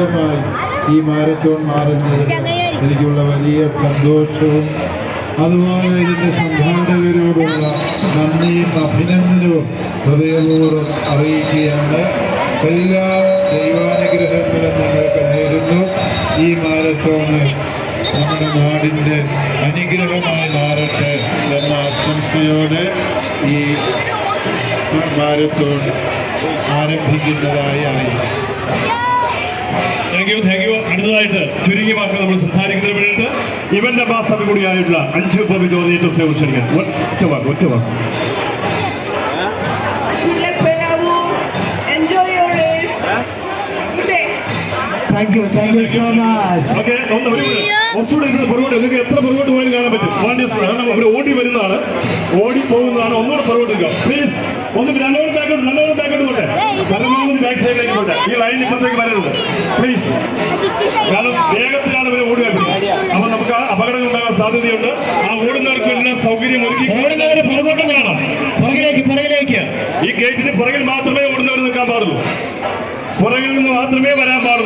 വർഷമായി ഈ മാരത്തോൺ മാറുന്നത് എനിക്കുള്ള വലിയ സന്തോഷവും അതുപോലെ ഇതിൻ്റെ സംഘാടകരോടുള്ള നന്ദിയും അഭിനന്ദനവും ഹൃദയപൂർവ്വം അറിയിക്കുകയാണ്. എല്ലാ ദൈവാനുഗ്രഹങ്ങളും നിങ്ങൾക്ക് നേരുന്നു. ഈ മാരത്തോണ് നമ്മുടെ നാടിൻ്റെ അനുഗ്രഹമായി മാറട്ടെ എന്ന ആശംസയോടെ ഈ മാരത്തോൺ ആരംഭിക്കുന്നതായി അറിയിക്കും. Thank you. അടുത്തതായിട്ട് ചുരുങ്ങിയ വാക്കുകൾ നമ്മൾ സംസാരിക്കുന്നതിന് വേണ്ടിയിട്ട് ഇവന്റ് അംബാസഡർ കൂടിയായിട്ടുള്ള അഞ്ചു ചോദ്യത്തെ ക്ഷണിക്കാൻ ഒറ്റ വാക്ക് Thank you so much. Okay, കുറച്ചുകൂടെ പുറകോട്ട് നിങ്ങൾക്ക് എത്ര പുറകോട്ട് പോയാലും കാണാൻ പറ്റും. കാരണം അവർ ഓടി വരുന്നതാണ്, ഓടി പോകുന്നതാണ്. ഒന്നുകൂടെ പുറകോട്ട് നിൽക്കുക പ്ലീസ്. ഒന്ന് നല്ലോണം ബാക്കോട്ട് പോട്ടെ, പരമാവധി ബാക്ക് സൈഡിലേക്ക് പോട്ടെ. ഈ ലൈനിൽ ഇപ്പുറത്തേക്ക് വരരുത് പ്ലീസ്. കാരണം വേഗത്തിലാണ് ഇവർ ഓടുക. അപ്പൊ നമുക്ക് അപകടങ്ങൾ ഉണ്ടാകാൻ സാധ്യതയുണ്ട്. ആ ഓടുന്നവർക്ക് എല്ലാം സൗകര്യം ഒരുക്കി പുറകോട്ട് കാണാം. പുറകിലേക്ക് ഈ ഗേറ്റിന് പുറകിൽ മാത്രമേ ഓടുന്നവർ നിൽക്കാൻ പാടുള്ളൂ. പുറകിൽ നിന്ന് മാത്രമേ വരാൻ പാടുള്ളൂ.